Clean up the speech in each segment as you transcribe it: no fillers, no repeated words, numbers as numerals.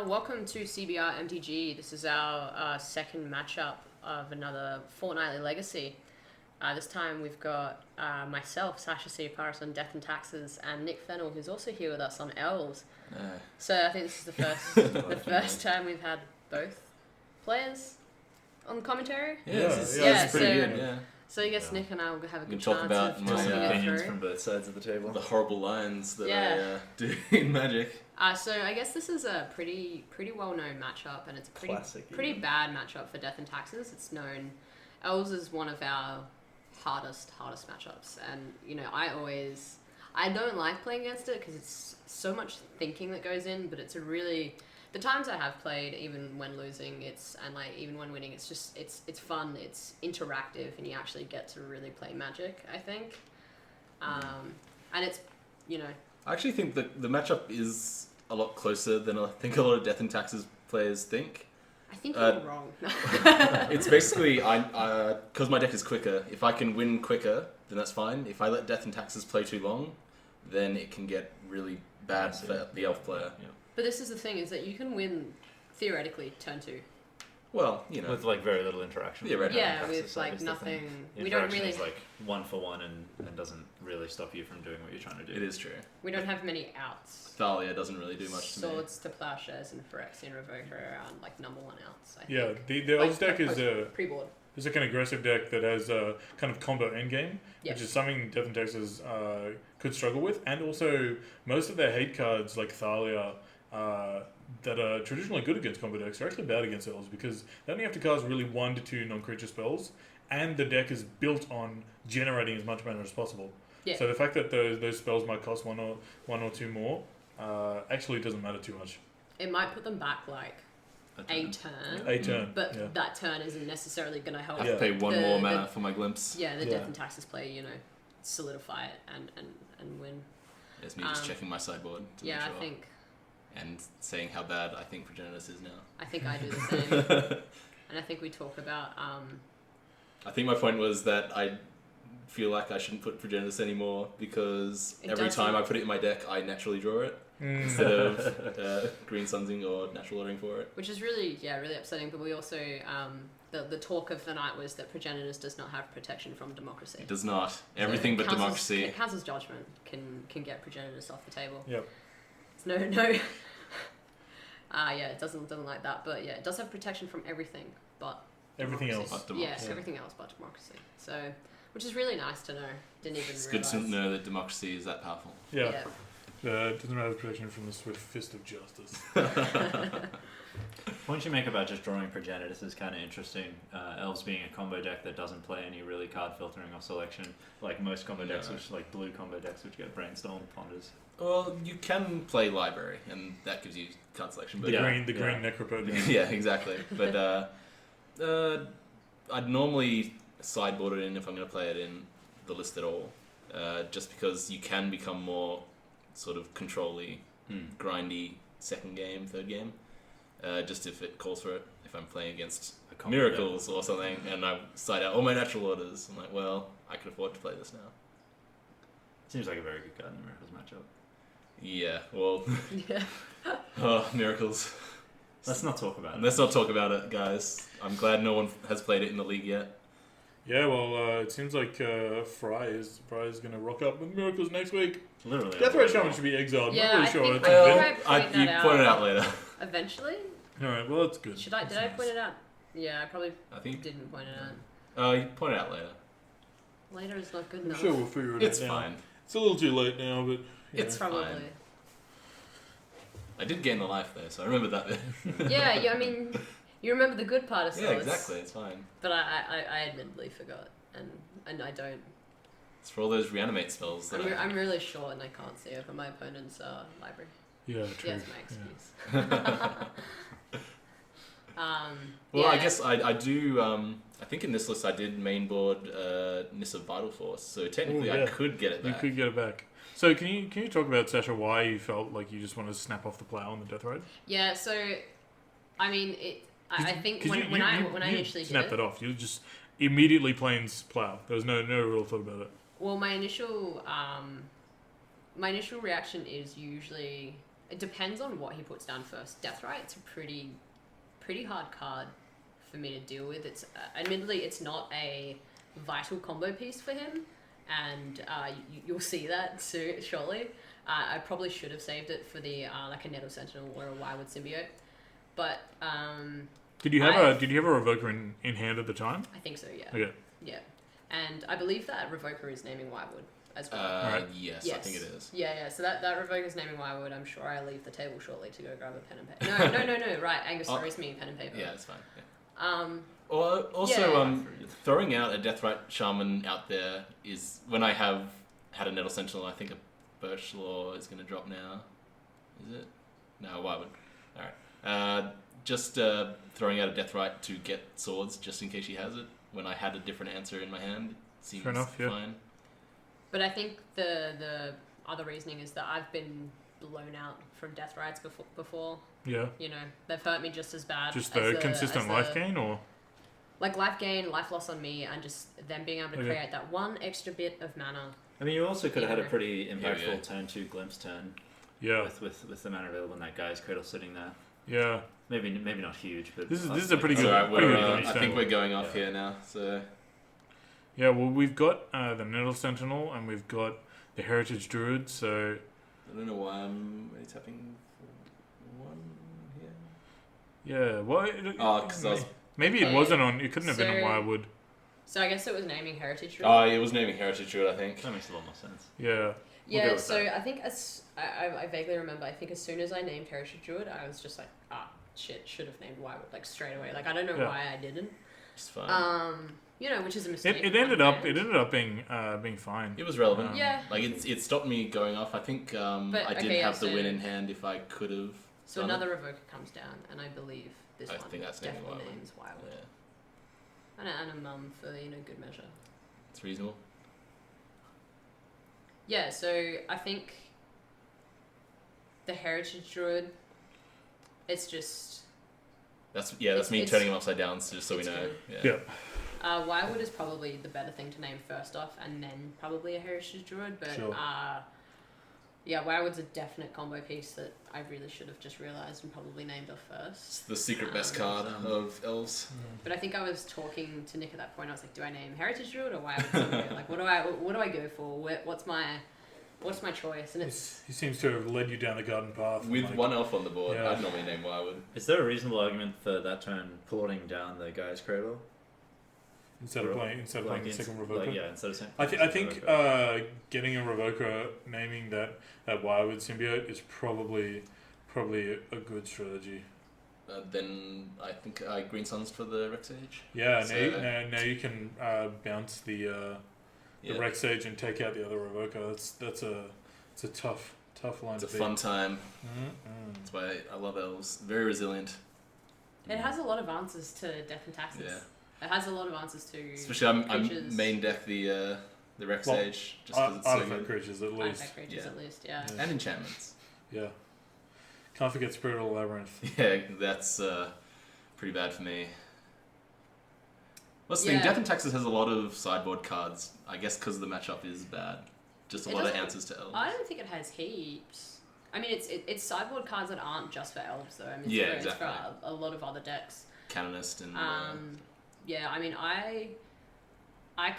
Welcome to CBR MTG. This is our second matchup of another fortnightly legacy. This time we've got myself, Sasha Tsiaparis on Death and Taxes, and Nick Fennell, who's also here with us on Elves. So I think this is the first time we've had both players on commentary. It's pretty good. Yeah. So I guess Nick and I will have a good talk chance about of my talking it opinions through. from both sides of the table. The horrible lines that I do in Magic. So I guess this is a pretty well-known matchup, and it's a pretty bad matchup for Death and Taxes. It's known. Elves is one of our hardest matchups, and I don't like playing against it because it's so much thinking that goes in, but it's a really, the times I have played, even when losing, even when winning, it's just it's fun, it's interactive, and you actually get to really play Magic, I think. And it's, I actually think that the matchup is a lot closer than I think a lot of Death and Taxes players think. I think you're wrong. It's basically, because my deck is quicker, if I can win quicker, then that's fine. If I let Death and Taxes play too long, then it can get really bad for the elf player. Yeah. But this is the thing, is that you can win, theoretically, turn 2. Well, with very little interaction. Yeah, with nothing. We don't really. Is one for one and doesn't really stop you from doing what you're trying to do. It is true. We don't have many outs. Thalia doesn't really do much to me. Swords to Plowshares and Phyrexian Revoker are number one outs. I think. The Elves deck is pre-board. It's like an aggressive deck that has a kind of combo endgame, which is something Death and Taxes could struggle with, and also most of their hate cards like Thalia that are traditionally good against combo decks are actually bad against Elves because they only have to cast really 1 to 2 non-creature spells, and the deck is built on generating as much mana as possible. Yeah. So the fact that those spells might cost one or two more actually doesn't matter too much. It might put them back a turn. But that turn isn't necessarily going to help. I have to pay one more mana for my glimpse. Death and Taxes play, solidify it and win. It's me just checking my sideboard to make sure. I think. And saying how bad I think Progenitus is now. I think I do the same. And I think we talk about... I think my point was that I feel like I shouldn't put Progenitus anymore because every time I put it in my deck, I naturally draw it instead of Green Sunsing or Natural Ordering for it. Which is really upsetting, but we also... The talk of the night was that Progenitus does not have protection from democracy. It does not. Everything but democracy. Council's judgment can get Progenitus off the table. Yep. No. It doesn't like that, but it does have protection from everything but everything else. But democracy. Everything else but democracy. So, which is really nice to know. Didn't even. It's good to know that democracy is that powerful. Yeah. It doesn't have protection from the swift fist of justice. The point you make about just drawing Progenitus is kind of interesting. Elves being a combo deck that doesn't play any really card filtering or selection, like most combo decks, which like blue combo decks, which get Brainstorm, Ponders. Well, you can play Library, and that gives you card selection. But green Necropode. Yeah, exactly. But I'd normally sideboard it in if I'm going to play it in the list at all, just because you can become more sort of control-y, grindy second game, third game, just if it calls for it. If I'm playing against Miracles or something, and I side out all my natural orders, I'm like, well, I can afford to play this now. Seems like a very good card in the Miracles matchup. Yeah, well... Oh, Miracles. Let's not talk about it. Let's not talk about it, guys. I'm glad no one has played it in the league yet. Yeah, well, it seems like Fry is going to rock up with Miracles next week. Literally. Death Ray Shaman should be exiled. Yeah, I'm not really sure. You point it out later. Eventually? Alright, well, that's good. Did I point it out? Yeah, I think didn't point it out. You point it out later. Later is not good I'm enough. sure we'll figure it out. It's fine. It's a little too late now, but... It's probably fine. I did gain the life though, so I remember that bit. Yeah, I mean, you remember the good part of Solis. Yeah, exactly, it's fine. But I admittedly forgot, and I don't. It's for all those reanimate spells. I'm really short and I can't see over my opponent's library. Yeah, true. Yeah, that's my excuse. I guess I do. I think in this list I did mainboard Nissa Vital Force, so technically I could get it back. You could get it back. So can you talk about, Sasha, why you felt like you just want to snap off the plow on the Death Ride? Yeah, so I mean, I think when I initially snapped that off, you just immediately plains plow. There was no real thought about it. Well, my initial reaction is usually it depends on what he puts down first. Deathrite's a pretty hard card for me to deal with. It's admittedly it's not a vital combo piece for him, and you'll see that soon, shortly. I probably should have saved it for the like a Nettle Sentinel or a Wirewood Symbiote, but did you have a Revoker in hand at the time? I think so. Yeah. Okay. Yeah, and I believe that Revoker is naming Wirewood as well. Right. Yes, I think it is. Yeah. So that Revoker's naming Wirewood. I'm sure I leave the table shortly to go grab a pen and paper. No. Right, Angus, sorry, it's me, pen and paper. Yeah, it's fine. Yeah. Yeah. Throwing out a Deathrite Shaman out there is when I have had a Nettle Sentinel. I think a Birch Law is going to drop now. Is it? No, why would? All right. Just throwing out a Deathrite to get swords, just in case she has it. When I had a different answer in my hand, seems fine. But I think the other reasoning is that I've been blown out from Deathrites before. Yeah. You know, they've hurt me just as bad. Just the consistent life gain, or? Like life gain, life loss on me, and just them being able to create that one extra bit of mana. I mean, you also could have had a pretty impactful turn 2 glimpse turn. Yeah. With the mana available and that guy's cradle sitting there. Yeah. Maybe not huge, but this is a pretty good. I think we're going off here now. So. Yeah, well, we've got the Nettle Sentinel and we've got the Heritage Druid. So. I don't know why I'm really tapping for one here. Yeah. Well. Because maybe it wasn't on. It couldn't have been on Wirewood. So I guess it was naming Heritage Druid. Oh, it was naming Heritage Druid, I think. That makes a lot more sense. Yeah. Yeah, so I think I vaguely remember, I think as soon as I named Heritage Druid, I was just like, shit, should have named Wirewood, like straight away. Like, I don't know why I didn't. It's fine. You know, which is a mistake. It ended up being fine. It was relevant. Yeah. Like, it stopped me going off. I think I didn't have the win in hand if I could have. So another Revoker comes down, and I believe this one think that's definitely names Wirewood. Yeah. And a mum for, good measure. It's reasonable. Yeah, so I think the Heritage Druid, it's just... That's me turning him upside down, just so we know. Good. Yeah. Wirewood is probably the better thing to name first off, and then probably a Heritage Druid, but sure. Yeah, Wirewood's a definite combo piece that I really should have just realised and probably named off first. It's the secret best card of Elves. But I think I was talking to Nick at that point. I was like, do I name Heritage Druid or Wirewood? Like, what do I go for? What's my choice? And he seems to have led you down the garden path. With one elf on the board, Yeah. I'd normally name Wirewood. Is there a reasonable argument for that turn plotting down the guy's cradle? Instead of playing the second Revoker? Instead of saying... I think getting a Revoker, naming that Wirewood Symbiote is probably a good strategy. Then I think Green Suns for the Rex Age. Yeah, now you can bounce the Rex Age and take out the other Revoker. It's a tough line to beat. It's a fun time. That's why I love Elves. Very resilient. it has a lot of answers to Death and Taxes. Yeah. It has a lot of answers to especially I'm main deck the Rex Age just because it's so good. Creatures at least. Artifact creatures at least, yeah. And enchantments. Yeah. Can't forget Spiritual Labyrinth. Yeah, that's pretty bad for me. What's the thing? Death and Taxes has a lot of sideboard cards. I guess because the matchup is bad. Just a lot of answers to Elves. I don't think it has heaps. I mean, it's sideboard cards that aren't just for Elves, though. I mean, exactly. It's for a lot of other decks. Canonist and... yeah, I mean, I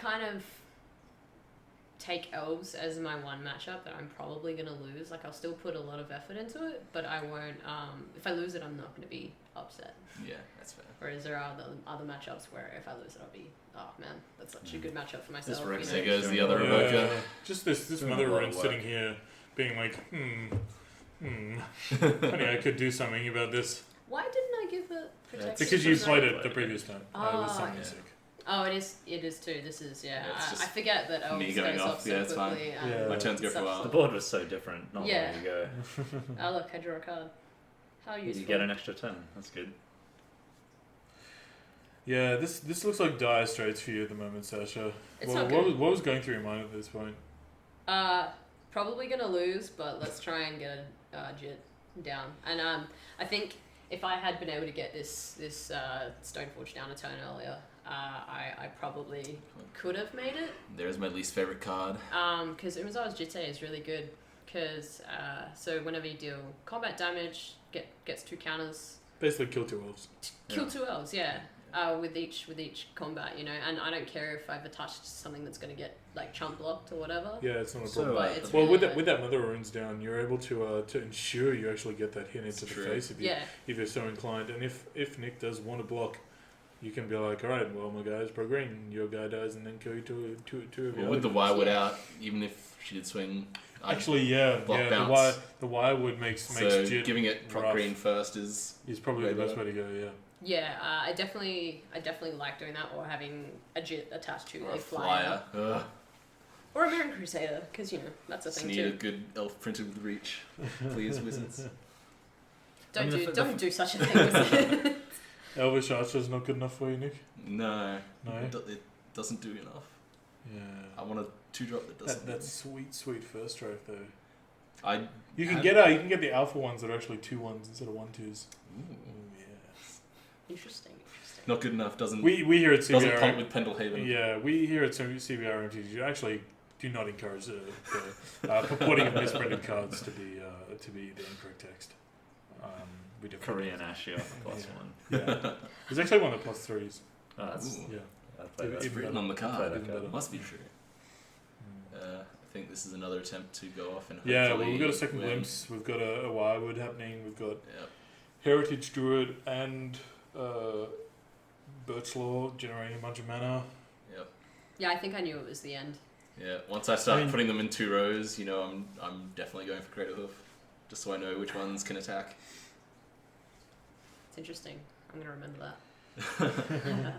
kind of take Elves as my one matchup that I'm probably going to lose. Like, I'll still put a lot of effort into it, but I won't... if I lose it, I'm not going to be upset. Yeah, that's fair. Whereas there are other matchups where if I lose it, I'll be, oh man, that's such a good matchup for myself. There goes the other Revoker. Just this Mother Rune sitting here being like, honey, I could do something about this. Why didn't I give it protection? Because you played it the previous time. Oh, with something sick. Oh, it is too. This is, it's I forget that Elves me going goes off. off so Yeah, it's fine. quickly. My turns go for a while. The board was so different not long ago. Oh look, I draw a card. How useful. You get an extra turn. That's good. Yeah, this looks like dire straits for you at the moment, Sasha. What was going through your mind at this point? Probably gonna lose, but let's try and get a Jit down. And I think if I had been able to get this Stoneforge down a turn earlier, I probably could have made it. There's my least favorite card. Because Umezawa's Jite is really good. because so whenever you deal combat damage, gets 2 counters. Basically, kill 2 elves. Kill 2 elves, yeah. With each combat, you know, and I don't care if I've attached something that's going to get like chump blocked or whatever. Yeah, it's not a problem. But it's Well, really with that Mother Runes down, you're able to ensure you actually get that hit into the face if you're so inclined. And if Nick does want to block, you can be like, all right, well, my guy's pro green, your guy dies, and then kill you two of you. With the Wirewood out, even if she did swing. The Wirewood makes Jit giving it pro green first is probably the best way to go. Yeah. Yeah, I definitely like doing that, or having a Jit attached to or a flyer. Or a Mirren Crusader, because you know that's a thing need too. a good elf printed with reach, please, wizards. Don't do such a thing. Wizard. Elvish Archer's not good enough for you, Nick? No. It doesn't do enough. Yeah. I want a 2-drop that doesn't. That's sweet first strike though. You can get the alpha ones that are actually 2/1s instead of 1/2s. Ooh. Yes. Interesting. Not good enough. Doesn't we here at CBR doesn't pump with Pendlehaven. Yeah, we here at CBR MTG actually do not encourage the purporting of misprinted cards to be the incorrect text. We Korean Ashio +1. Yeah. There's actually one of the +3s. It's written on the card. Must be true. Mm. I think this is another attempt to go off and we've got a second glimpse. We've got a Wirewood happening. We've got Heritage Druid and Birchlaw generating a bunch of mana. Yep. Yeah, I think I knew it was the end. Yeah. Once I start putting them in 2 rows, you know, I'm definitely going for Crater Hoof, just so I know which ones can attack. It's interesting. I'm gonna remember that.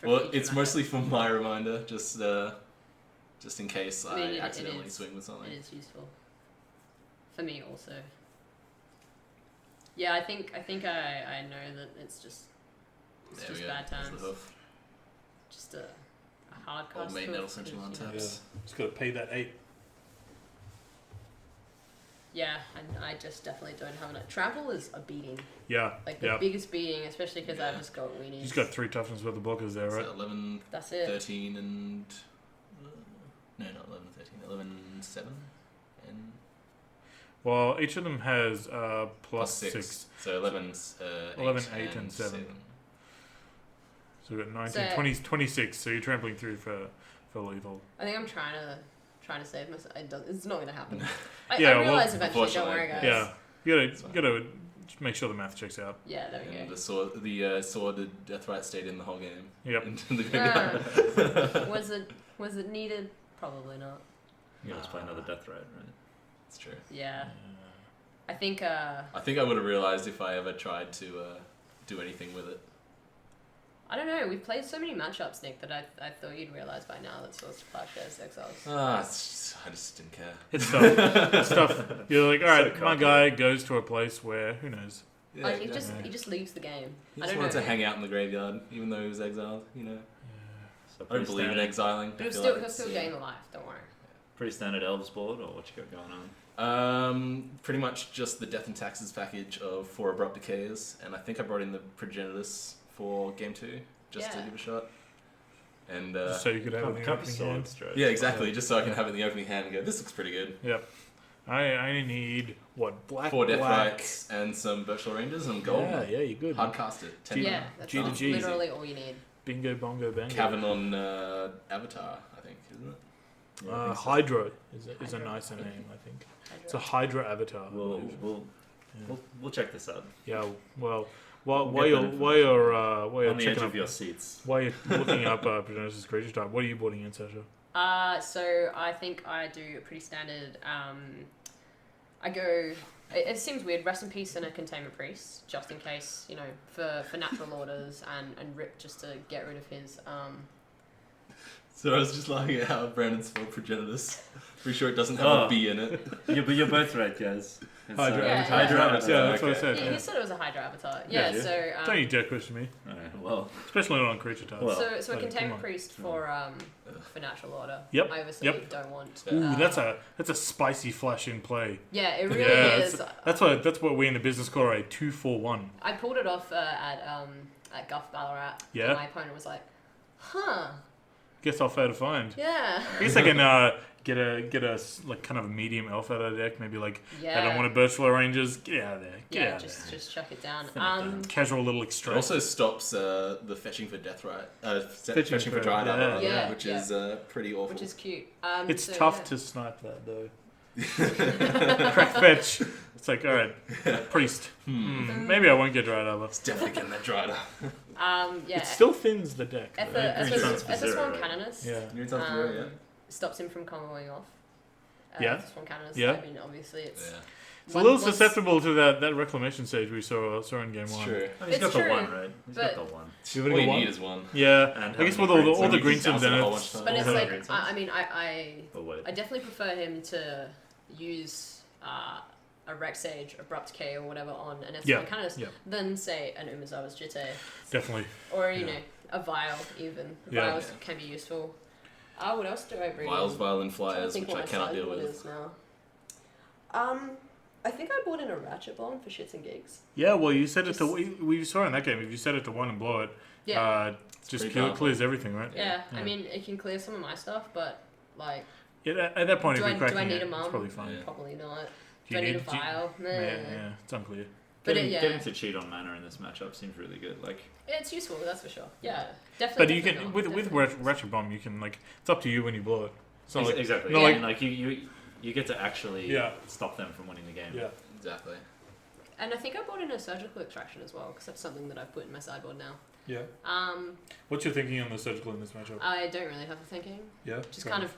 Well, it's mostly for my reminder, just in case I accidentally swing with something. It is useful. For me also. Yeah, I think I know that it's just bad times. Just a hard cast. Old mate Nettle Sentinel on taps. Just gotta pay that 8. Yeah, and I just definitely don't have it. Trample is a beating. Yeah. Like the biggest beating, especially because I've just got weenies. He's got 3 toughness with the blockers there, right? 11, that's it. 13 and... no, not 11, 13. 11, 7 and... Well, each of them has plus 6. So 11's 11, 8 and 7. So we've got 19, 20, 26. So you're trampling through for lethal. I think I'm trying to save myself. It's not going to happen. I realize eventually. Don't worry, guys. Yeah, you gotta just make sure the math checks out. Yeah, there we go. The sword Deathrite stayed in the whole game. Yep. Was it needed? Probably not. You let's play another Deathrite, right? It's true. Yeah. I think I would have realized if I ever tried to do anything with it. I don't know. We've played so many matchups, Nick, that I thought you'd realise by now that Source Plowshares Exiles. I just didn't care. It's tough. You're like, all right, my guy goes to a place where, who knows? Yeah, he just leaves the game. He just wanted to hang out in the graveyard, even though he was exiled, you know. Yeah. So I don't believe in exiling. But he'll still gain the life, don't worry. Pretty standard Elves board, or what you got going on? Pretty much just the Death and Taxes package of 4 Abrupt Decays, and I think I brought in the Progenitus for game 2 just to give a shot. And so you could have it in the opening hand. Yeah, exactly. Just so I can have it in the opening hand and go, this looks pretty good. Yep. I need black 4 Deathrites and some Birchall Rangers and gold. Yeah, you're good. Hard cast it. 10 yeah, that's literally all you need. Bingo bongo bango. Cavern on Avatar, I think, isn't it? Yeah, Hydra is a nicer name, I think. Hydra. It's a Hydra Avatar. We'll check this out. Yeah, well, while you're on the edge of your seats, while you're looking up Progenitus creature type, what are you boarding in, Sasha? So I think I do a pretty standard. I go. It seems weird. Rest in peace and a Containment Priest, just in case, you know, for natural orders and Rip just to get rid of his. So I was just laughing at how Brandon spelled Progenitus. Pretty sure it doesn't have a B in it. Yeah, but you're both right, guys. Hydra Avatar. Hydra Avatar. Yeah, that's what I said. He said it was a Hydra Avatar. Yeah, so... don't you dare question me. Well... Especially not on creature types. So a Containment Priest for natural order. Yep. I obviously don't want... Ooh, that's a spicy flash in play. Yeah, it really is. That's what we in the business call a 2-for-1. I pulled it off at Guff Ballarat. Yeah. And my opponent was like, huh... Guess I'll fail to find. Yeah. I guess I can get a like kind of a medium elf out of the deck. Maybe like I don't want to Birchflow Rangers. Get out of there. Get out of there. Just chuck it down. Casual little It extract. also stops the fetching for fetching for Dryad Arbor, which is pretty awful. Which is cute. It's tough to snipe that though. Crack fetch. It's like, all right, priest. Maybe I won't get Dryad Arbor. It's definitely getting that Dryad Arbor. Yeah. It still thins the deck. Ethos-Sworn Canonist. Yeah. Stops him from comboing off. Ethos-Sworn Canonist. Yeah. I mean, obviously it's... It's a little susceptible to that reclamation stage we saw in game 1. It's true. He's got the one, right? He's got the one. All you need is one. Yeah. And I guess with all the green sims in it. But it's like, I definitely prefer him to use a Rex Sage, Abrupt K or whatever on an Ethos-Sworn Canonist than, say, an Umezawa's Jitte. Definitely. Or, you know, a Vial even. Vials can be useful. What else do I bring? Vials, Violin Flyers, which I cannot deal with. Now. I think I bought in a Ratchet Bomb for shits and gigs. Yeah, well, you set it to... We saw in that game, if you set it to 1 and blow it, just clears everything, right? Yeah, I mean, it can clear some of my stuff, but, like... Yeah, at that point, if you're cracking do I need it, a mum? it's probably fine. Yeah. Probably not. Do I need a Vial? Yeah, it's unclear. But getting to cheat on mana in this matchup seems really good. Like, it's useful, that's for sure. Yeah, definitely. But you can with Ratchet Bomb, you can like it's up to you when you blow it. So exactly. No, like you get to actually stop them from winning the game. Yeah, exactly. And I think I bought in a Surgical Extraction as well because that's something that I've put in my sideboard now. Yeah. What's your thinking on the Surgical in this matchup? I don't really have a thinking. Yeah. Just kind of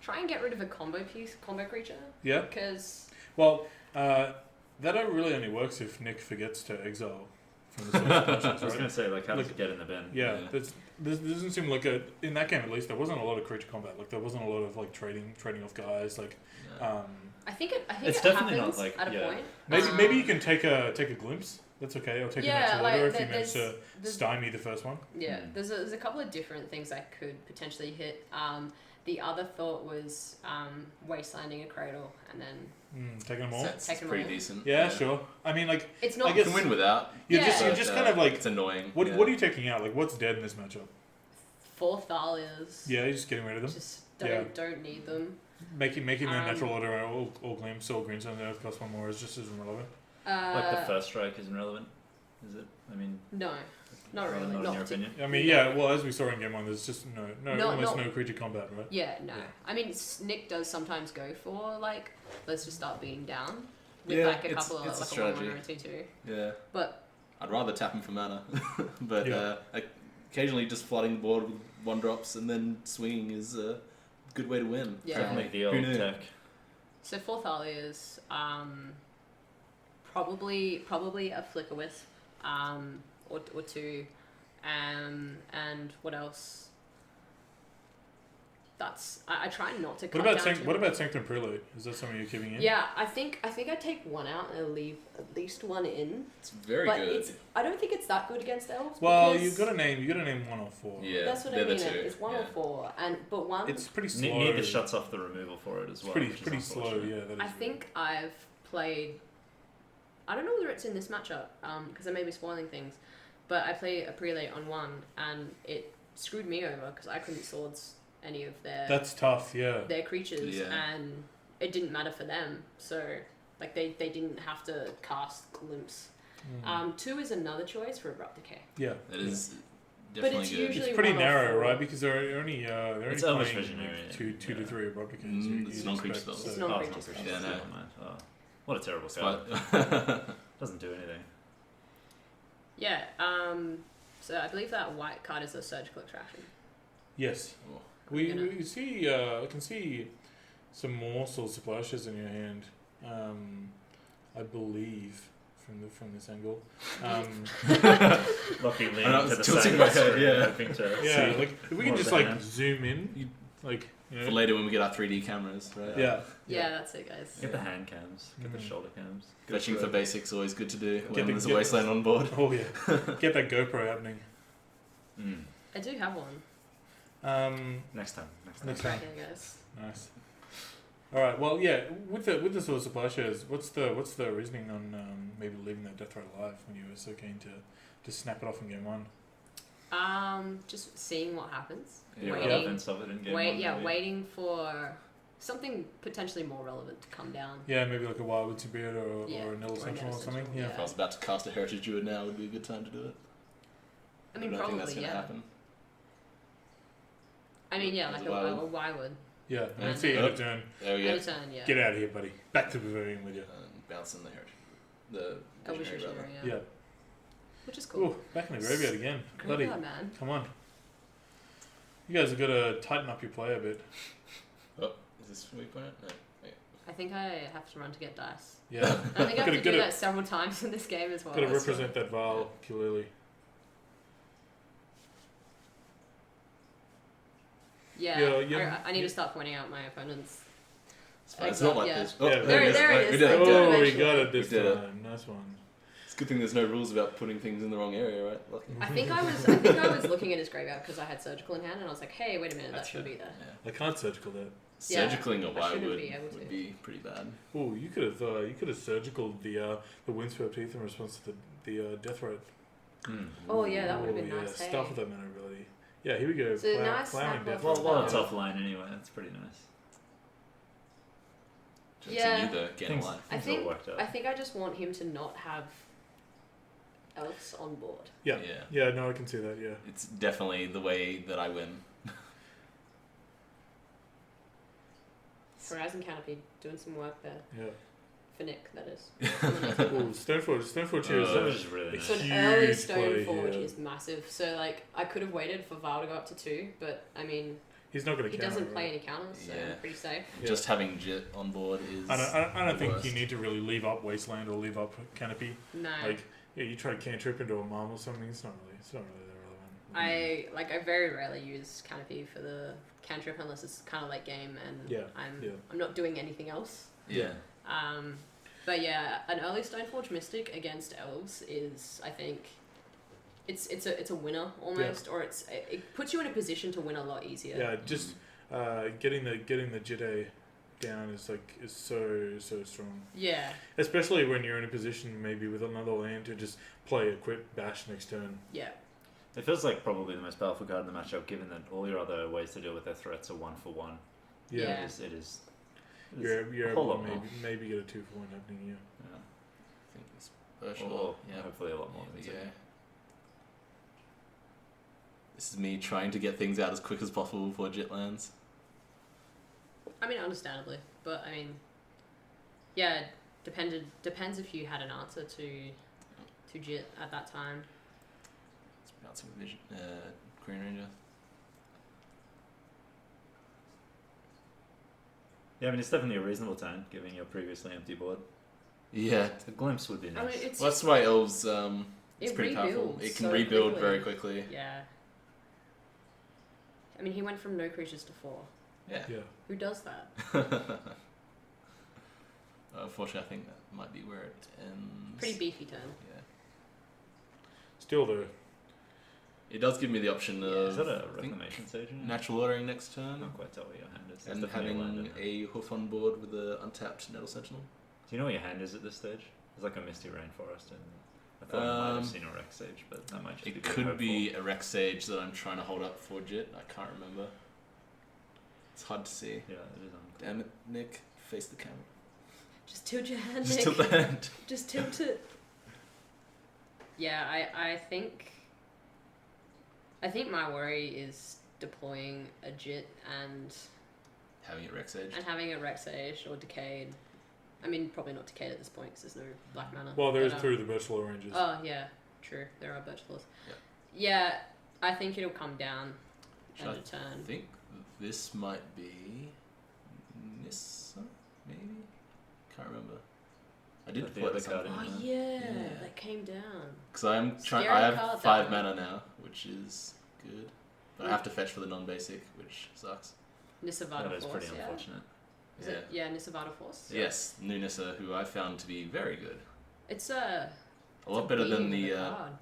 try and get rid of a combo creature. Yeah. Because. Well, that really only works if Nick forgets to exile from the Surgical. I was going to say, like, how does it get in the bin? Yeah. There doesn't seem like in that game at least there wasn't a lot of creature combat. Like there wasn't a lot of like trading off guys. Like. I think it's it definitely happens not like at a point. Maybe you can take a glimpse. That's okay. I'll take an extra order if you manage to stymie the first one. Yeah, there's a couple of different things I could potentially hit. The other thought was wastelanding a Cradle and then taking them all. That's pretty decent. Yeah, sure. I mean, like it's not. I guess you can win without. You're just kind of like it's annoying. What are you taking out? Like what's dead in this matchup? 4 Thalias. Yeah, you're just getting rid of them. Just don't need them. Making the natural order all glimpse or green zone earth cost 1 more is just as irrelevant. Like the first strike isn't relevant, is it? I mean, no, not really. Not in your opinion. I mean, well, as we saw in game 1, there's just almost no creature combat, right? Yeah, no. I mean, Nick does sometimes go for like, let's just start beating down with like a couple of like a 1/1 or a 2/2. Yeah. But I'd rather tap him for mana, but occasionally just flooding the board with 1-drops and then swinging is a good way to win. Yeah. Definitely the old tech. So 4 Thalias, probably a Flicker Wisp, or 2, and what else? I try not to. What about Sanctum Prelate? Is that something you're keeping in? Yeah, I think I take 1 out and leave at least 1 in. It's very good. I don't think it's that good against Elves. Well, you got to name 1 or 4. Yeah, that's what I mean. It's 1 or 4, but 1. It's pretty slow. Neither shuts off the removal for it as well. It's pretty slow. Yeah. I think I've played. I don't know whether it's in this matchup because I may be spoiling things, but I played a Prelate on 1 and it screwed me over because I couldn't swords any of their. That's tough. Yeah. Their creatures and it didn't matter for them, so like they didn't have to cast Glimpse. 2 is another choice for Abrupt Decay. Yeah. It is. But it's usually it's pretty narrow, 4. right? Because they're only it's Elvish Visionary. 2 to 3 Abrupt Decays. It's non-creature spells. It's non-creature spells. Yeah, no. What a terrible card. Doesn't do anything. Yeah. So I believe that white card is a Surgical Extraction. Yes. Oh. We see. I can see some more Soul Splashes in your hand. I believe from this angle. Lucky leaning to the tilting side. my head, Yeah, like if we can just like zoom in, like for later when we get our 3D cameras, right? Yeah, that's it, guys. Get the hand cams. Get the shoulder cams. Fetching for basics always good to do when there's a wasteland on board. Oh yeah, get that GoPro happening. I do have one. Next time. Okay, guys. Nice. All right. Well, yeah. With the Soul Supply shares, what's the reasoning on maybe leaving that Death Threat alive when you were so keen to snap it off in game 1? Just seeing what happens. Relevance of it in game one, waiting for something potentially more relevant to come down. Yeah, maybe like a Wildwood Tibet or an Elves Sentinel or something. Yeah. If I was about to cast a Heritage Druid now, would be a good time to do it. I mean, I don't probably, think that's going to happen. I mean, yeah, like a Wildwood. Yeah, and see end of turn. There we go. End of turn, yeah. Get out of here, buddy. Back to Pavilion with you. And bouncing the Heritage. The Visionary, rather. Yeah. Which is cool. Ooh, back in the graveyard again. Bloody, man. come on. You guys have got to tighten up your play a bit. Oh, is this weak point? No. Wait. I think I have to run to get dice. Yeah. I think I have to do that several times in this game as well. Got to represent that Val clearly. Yeah, I need to start pointing out my opponents. It's not like this. Oh, there it is. Oh, we got it this time. Nice one. It's a good thing there's no rules about putting things in the wrong area, right? Lucky. I think I was looking at his graveyard because I had surgical in hand, and I was like, hey, wait a minute, that shouldn't be there. Yeah. I can't surgical that. Surgicaling a Wildwood would be pretty bad. Oh, you could have surgicaled the Windswept Teeth in response to the Death Rite. Oh yeah, that would have been nice. Stuff with that mana ability. Yeah, here we go. So nice plowing Death Rite. Well, it's offline anyway. That's pretty nice. I think I just want him to not have Elves on board. Yeah, no, I can see that, yeah. It's definitely the way that I win. Horizon Canopy doing some work there. Yeah. For Nick, that is. Ooh, Stoneforge here is really nice. So an early Stoneforge is massive. So like I could have waited for Val to go up to 2, but I mean he's not going to. He doesn't play any counters, so I'm pretty safe. Yeah. Just having Jit on board is. I don't think you need to really leave up Wasteland or leave up Canopy. No. Like you try to cantrip into a Marm or something. It's not really that relevant. I very rarely use Canopy for the cantrip unless it's kind of late game and I'm not doing anything else. Yeah. But yeah, an early Stoneforge Mystic against Elves is, I think, it's a winner almost, or it puts you in a position to win a lot easier. Yeah, just getting the Jite down is so strong. Yeah. Especially when you're in a position maybe with another land to just play a quick bash next turn. Yeah. It feels like probably the most powerful card in the matchup, given that all your other ways to deal with their threats are 1-for-1. Yeah. It is. You're able to maybe get a 2-for-1 happening here. Yeah. I think it's personal. Hopefully a lot more. This is me trying to get things out as quick as possible before Jit lands. I mean, understandably, but I mean, yeah, depends if you had an answer to Jit at that time. It's bouncing Vision, Green Ranger. Yeah, I mean, it's definitely a reasonable time, given your previously empty board. Yeah. A glimpse would be nice. I mean, that's why Elves, it's pretty powerful. It can rebuild very quickly. Yeah. I mean, he went from no creatures to 4. Yeah. Who does that? Unfortunately, I think that might be where it ends. Pretty beefy turn. Yeah. Still though. It does give me the option of... Is that a Reclamation Sage? Natural Ordering next turn. Not quite tell what your hand is. And having a hoof on board with an untapped Nettle Sentinel. Do you know what your hand is at this stage? It's like a Misty Rainforest, and I thought I might have seen a Rex Sage, but that might just be It could be a Rex Sage that I'm trying to hold up for Jit. I can't remember. It's hard to see. Yeah, it is unclear. Damn it, Nick. Face the camera. Just tilt your hand, Just Nick. tilt the hand. Just tilt it. Yeah, I think my worry is deploying a Jit and having it Rex Sage. And having a Rex Sage or Decayed. I mean, probably not Decayed at this point because there's no black mana. Well, there is through the Birch Law ranges. Oh, yeah. True. There are Birch Laws. Yeah, I think it'll come down end of turn. I think this might be Nissa, maybe? Can't remember. I did play the card. Oh, yeah. That came down. Because I have 5 mana now, which is good. But I have to fetch for the non-basic, which sucks. Nissa Vada That is Force, pretty unfortunate. Is it? Yeah, Nissa Vada Force? Yes, new Nissa, who I found to be very good. It's a lot better than the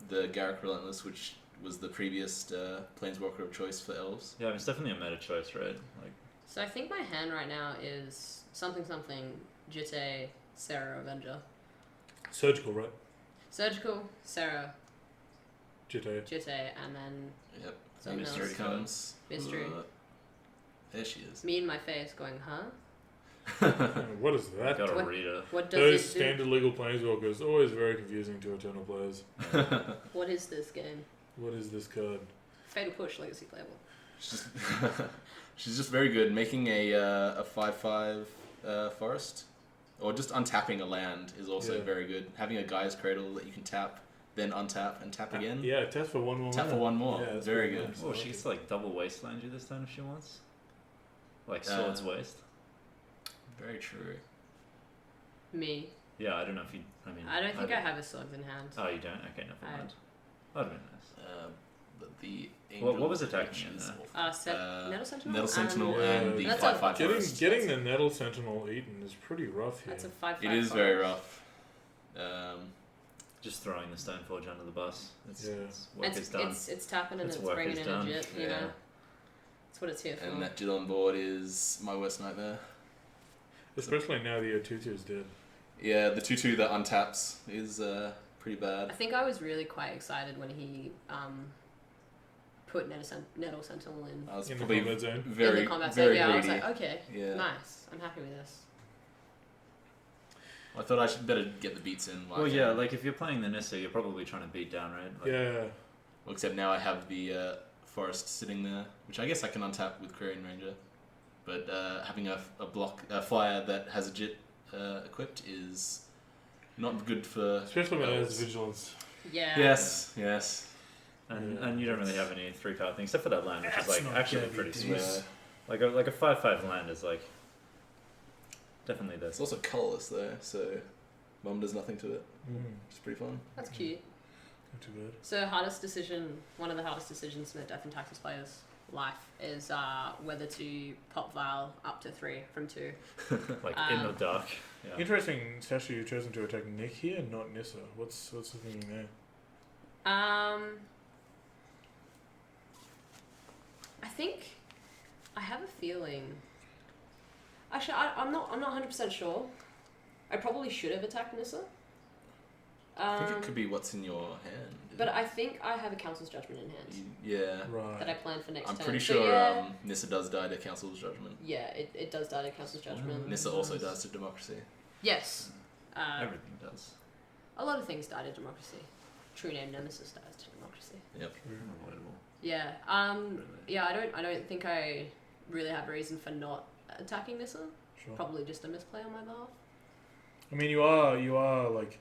Garruk Relentless, which was the previous Planeswalker of choice for Elves. Yeah, it's definitely a meta choice, right? So I think my hand right now is something Jite, Sarah Avenger. Surgical, right? Surgical, Sarah. Jitte. and then Yep. So Mystery no. comes. Mystery. There she is. Me in my face going, huh? What is that? Got a What- reader. What does Those it do? standard legal planeswalkers always very confusing to Eternal players. What is this game? What is this card? Fatal Push, Legacy playable. She's just very good making a 5/5 forest, or just untapping a land is also Yeah. very good. Having a Gaia's Cradle that you can tap, then untap and tap again. Yeah, tap for one more. Tap for mana. one more. Yeah, that's Very pretty good. nice. Oh, she gets to like double wasteland you this turn if she wants. Like Swords Waste. Very true. Me. Yeah, I don't know if you. I mean, I don't think I have a Swords in hand. Oh, you don't? Okay, never I- mind. That'd be nice. But the What was Angel attacking in is there? awful. Nettle Sentinel? Nettle Sentinel Yeah. and the That's 5/5 a- forest. Getting the Nettle Sentinel eaten is pretty rough here. That's a 5/5. It is very rough. Just throwing the Stoneforge under the bus. It's, Yeah. it's work is done. It's tapping and Its it's work bringing is in done. a Jit, you Yeah. know? That's what it's here for. And that Jit on board is my worst nightmare. Especially now the Otutu is dead. Yeah, the 2/2 that untaps is pretty I bad. think I was really quite excited when he put Nettle Sentinel in. I was In the probably combat zone. very, in the combat very zone. Yeah, I was greedy. like, okay, Yeah. nice. I'm happy with this. I thought I should better get the beats in. Well, yeah, like if you're playing the Nissa, you're probably trying to beat down, right? Like, Yeah. Well, except now I have the forest sitting there, which I guess I can untap with Quirion Ranger. But having a flyer that has a Jit equipped is not good for. Especially when it has elves. vigilance. Yeah. Yes, yes. And you don't really have any 3-power things except for that land, which is That's like not actually gonna be pretty sweet. decent. Like a 5/5 land is like definitely It's this. also colourless though, so Mum does nothing to it. It's pretty fun. That's cute. Not too bad. So one of the hardest decisions in a Death and Taxes player's life is whether to pop Vial up to 3 from 2. Like in the dark. Yeah. Interesting, Sasha, you've chosen to attack Nick here, not Nissa. What's the thinking there? I think I have a feeling. Actually, I'm not 100% sure. I probably should have attacked Nissa. I think it could be what's in your hand. But I think I have a Council's Judgment in hand Yeah. that I Right. plan for next I'm turn. pretty So sure yeah, Nissa does die to Council's Judgment. yeah, it does die to Council's Judgment. Nissa also dies to Democracy. Yes. Everything does. A lot of things die to Democracy. True name Nemesis dies to Democracy. Unavoidable. Yeah. Really. Yeah. I don't think I really have a reason for not attacking Nissa. Sure. Probably just a misplay on my behalf. I mean, you are like,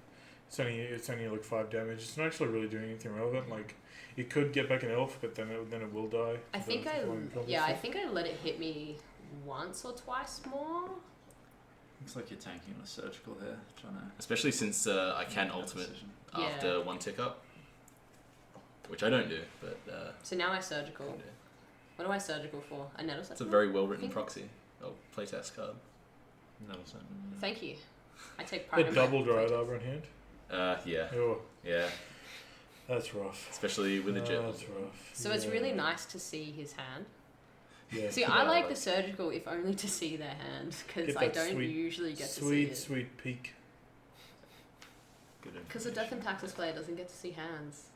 it's only like 5 damage. It's not actually really doing anything relevant. Like, it could get back an elf, but then it will die. I So think that's I the one problem. let it hit me once or twice more. Looks like you're tanking on a surgical here, trying to. Especially since I can make that ultimate decision. Yeah. after 1 tick up. Which I don't do, but So now I can surgical. do. What do I surgical for? A Nettle It's a Sentinel? very well written Think- proxy. Oh, playtest card. That was it. Thank you. I take pride The in my double Dryad playtest. Arbor in hand. Yeah. Oh, Yeah. that's rough. Especially with a Jit. That's rough. So it's Yeah. really nice to see his hand. Yeah. See, I like the surgical if only to see their hand because Get I that don't sweet- usually get to see Sweet, it. sweet peak. Good Because a Death and Taxes player doesn't get to see hands,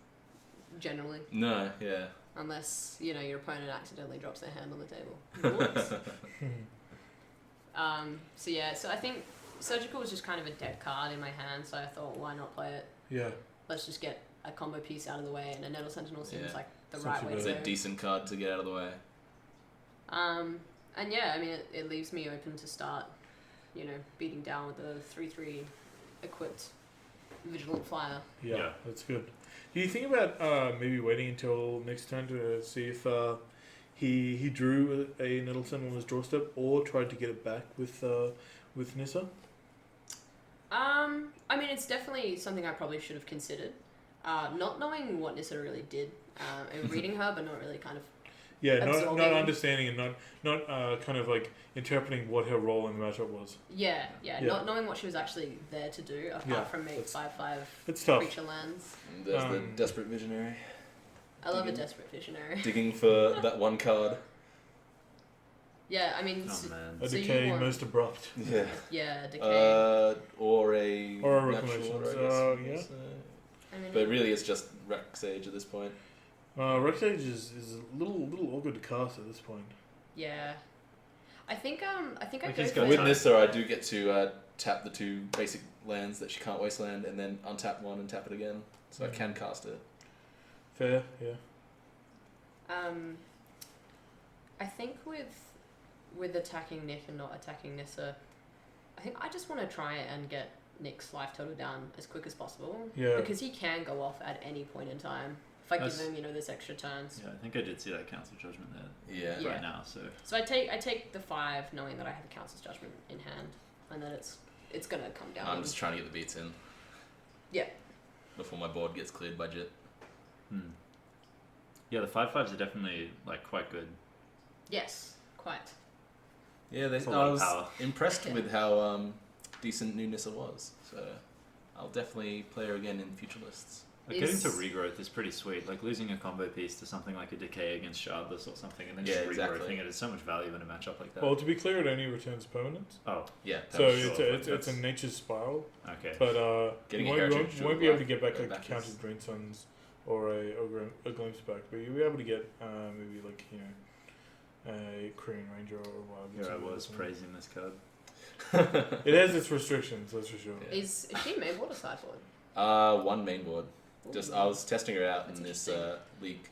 generally, No, yeah. unless your opponent accidentally drops their hand on the table. Whoops. So yeah, so I think surgical was just kind of a dead card in my hand, so I thought, why not play it? Yeah. Let's just get a combo piece out of the way, and a Nettle Sentinel seems Yeah. like the It's right not way too It's to a go. decent card to get out of the way. And yeah, I mean, it leaves me open to start, beating down with the 3/3 equipped Vigilant Flyer. Yeah, Yeah. that's good. Do you think about maybe waiting until next turn to see if he drew a Nettle Sentinel on his doorstep, or tried to get it back with Nissa? I mean, it's definitely something I probably should have considered. Not knowing what Nissa really did, and reading her, but not really kind of. Yeah, not Absorbing. understanding and not kind of like interpreting what her role in the matchup was. Yeah, Yeah. not knowing what she was actually there to do, apart Yeah, from make that's- 5/5 It's tough. creature lands. And there's the Um, Desperate Visionary. I love a Digging. desperate visionary. Digging for that one card. Yeah, I mean, Oh man. A So you decay want- most abrupt. Yeah. yeah, decay. Or a Or a natural Reclamation. order, I guess. Oh, you yeah. guess, I mean, But really, it's just Rex Age at this point. Rex Age is a little awkward to cast at this point. yeah. I think Like I he's go got for... With Nissa, I do get to tap the 2 basic lands that she can't wasteland, and then untap one and tap it again, so I can cast it. Fair, yeah. I think with attacking Nick and not attacking Nissa, I think I just want to try and get Nick's life total down as quick as possible. Yeah. Because he can go off at any point in time. If I give him, this extra turns. Yeah, I think I did see that Council Judgment there. Yeah. Right now, so. So I take the 5, knowing that I have a Council's Judgment in hand, and that it's gonna come down. I'm just trying to get the beats in. Yeah. Before my board gets cleared by Jit. Yeah, the 5/5s are definitely quite good. Yes, quite. Yeah, That's a I lot of was power. impressed with how decent new Nissa was. So I'll definitely play her again in future lists. Like getting to regrowth is pretty sweet. Like losing a combo piece to something like a Decay against Shardless or something, and then just regrowthing it is so much value in a matchup like that. Well, to be clear, it only returns permanence. Oh, yeah. So it's a nature's spiral. Okay. But Getting you a won't be able to get back back counted Green Suns or a glimpse back, but you'll be able to get maybe a Korean Ranger or a Wild. Here I was praising this card. It has its restrictions, that's for sure. Yeah. Is she main board or sideboard? One main board. I was testing her out in this league.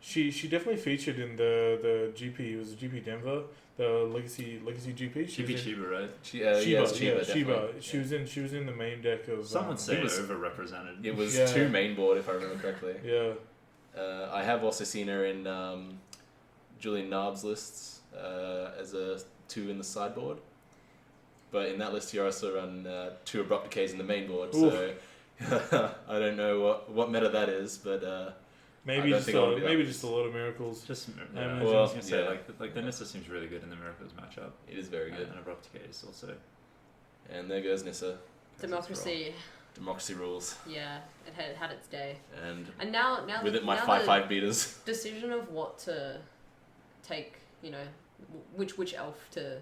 She definitely featured in the GP. It was the GP Denver, the Legacy GP. Chiba, right? Chiba. She was in the main deck of. Some would say overrepresented. It was 2 main board, if I remember correctly. Yeah. I have also seen her in Julian Narb's lists as a 2 in the sideboard. But in that list, you also run 2 Abrupt Decays in the main board. Oof. So I don't know what meta that is, but maybe just a lot of miracles. Just I was gonna say like the Nissa seems really good in the Miracles matchup. It is very good. And Abrupt Decays also. And there goes Nissa. Democracy. Democracy rules. Yeah, it had its day. And now with it, my 5/5 beaters. Decision of what to take, which elf to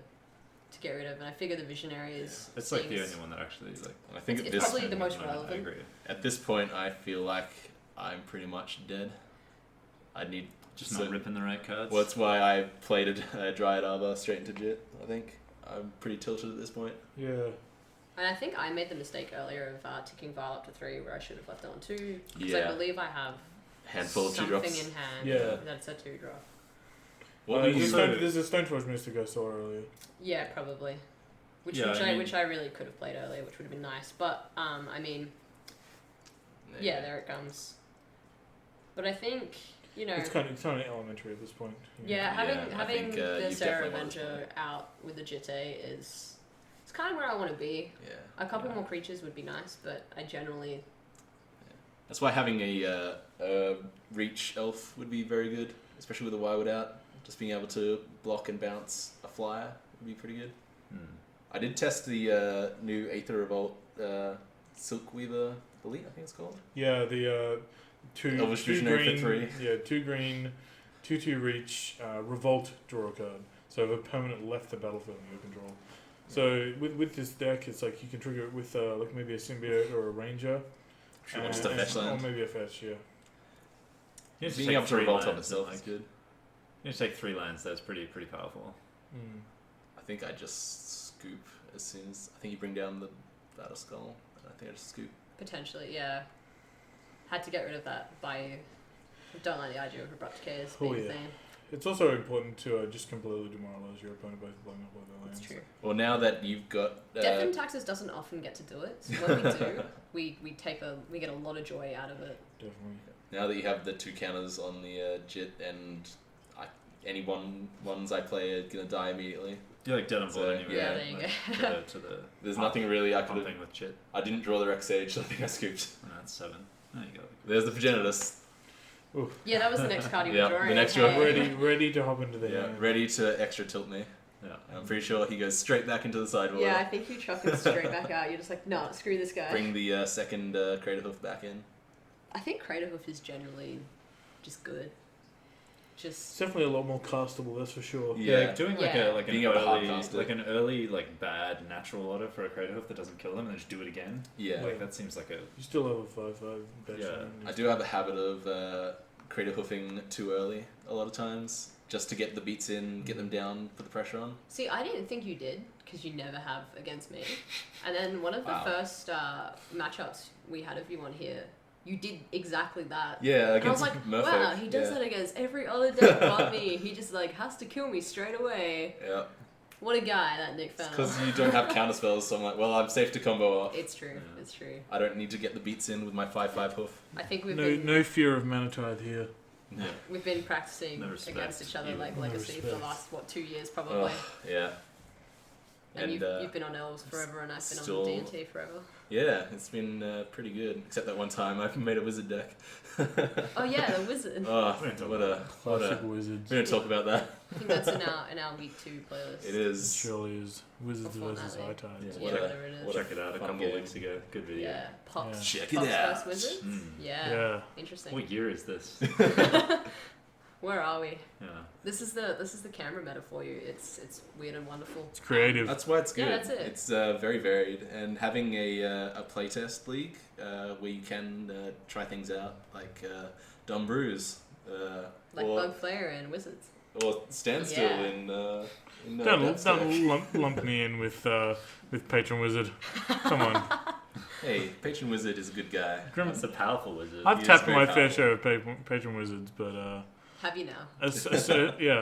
get rid of, and I figure the Visionary is. It's like the only one that actually like. I think it's probably the most relevant. I agree. At this point, I feel like I'm pretty much dead. I need just not ripping the right cards. Well, that's why I played a Dryad Arbor straight into Jit. I think I'm pretty tilted at this point. Yeah. And I think I made the mistake earlier of ticking Vile up to 3, where I should have left it on 2. Because Yeah. I believe I have Handful of 2 something drops. in hand. Yeah. That's a 2 drop. There's a Stoneforge Mystic I saw earlier. Yeah, probably. Which I really could have played earlier, which would have been nice. But I mean, yeah, there it comes. But I think it's kind of elementary at this point. Yeah, having the you've Sarah definitely won this Avenger out with the Jitte is it's kind of where I want to be. Yeah. A couple more creatures would be nice, but I generally. That's why having a reach elf would be very good, especially with the Wirewood out. Just being able to block and bounce a flyer would be pretty good. I did test the new Aether Revolt Silkweaver Elite, I think it's called. Yeah, the two Elvish two Visionary green, for 3. Yeah, 2 green, 2/2 reach, Revolt, draw a card. So if a permanent left the battlefield in your control. So with this deck, it's like you can trigger it with like maybe a symbiote or a ranger. Or just a fetch land. Or maybe a fetch, yeah. Being able to revolt on itself is good. You just take 3 lands, that's pretty powerful. I think I just scoop as soon as... I think you bring down the Battle Skull, and I think I just scoop. Potentially, yeah. Had to get rid of that Bayou. Don't like the idea of Abrupt Decay as being a thing. It's also important to just completely demoralize your opponent by blowing up all their lands. That's true. Well, now that you've got... Death and Taxes doesn't often get to do it. So when we do, we get a lot of joy out of it. Definitely. Now that you have the 2 counters on the Jit, and any ones I play are going to die immediately. You're like dead on board anyway. Yeah, there you go. There's nothing really I could have... with Jit. I didn't draw the Rex Age, so I think I scooped. Oh, that's 7. There you go. There's the Progenitus. Ooh. Yeah, that was the next card you were Yeah, drawing. the next one. Ready to hop into the hand. Ready to extra tilt me. Yeah. I'm pretty sure he goes straight back into the sideboard. Yeah, I think you chuck him straight back out. You're just like, no, screw this guy. Bring the second Crater Hoof back in. I think Crater Hoof is generally just good. Just It's definitely a lot more castable, that's for sure. Yeah, doing like Yeah. an Being able to early hardcast it. like an early like bad natural order for a Crater Hoof that doesn't kill them and then just do it again. Yeah. Like that seems like a You still have a 5/5 Yeah. I do have a habit of crater hoofing too early a lot of times, just to get the beats in, get them down, put the pressure on. see, I didn't think you did because you never have against me. And then one of the Wow. first matchups we had of you on here, you did exactly that. Yeah, And I was against like, Merfolk. wow, he does that against every other deck but me. He just like has to kill me straight away. Yeah, What a guy, that Nick Fennell. because you don't have counter spells, so I'm like, well, I'm safe to combo off. It's true. Yeah. It's true. I don't need to get the beats in with my 5/5 hoof. I think we've No fear of Mana Tithe here. yeah. we've been practicing No respect. against each other Yeah. like No Legacy for the respect. last 2 years probably. Yeah. And you've been on Elves forever, and I've been still- on D&T forever. Yeah, it's been pretty good. Except that one time I made a wizard deck. Oh yeah, the wizard. Oh, What Classic Wizards. We don't talk about that. I think that's in our week 2 playlist. It It is. surely is. Wizards Before versus Natalie. High Tide. Yeah. Yeah, What a- whatever it is. what Check it out a fun couple game. weeks ago. Good video. Yeah, Pops. Yeah. Check it Pops out. vs. Wizards. Mm. Yeah. Yeah. Interesting. What year is this? Where are we? Yeah. This is the camera meta for you. It's weird and wonderful. It's creative. That's why it's good. Yeah, that's it. It's very varied, and having a playtest league where you can try things out, like Dumb Brews, Like or Bug Flare and Wizards. Standstill Yeah. in Don't Death's deck. lump me in with Patron Wizard. Come on. Hey, Patron Wizard is a good guy. That's a powerful wizard. I've He is tapped very my fair powerful. share of Patron Wizards, but Have you now?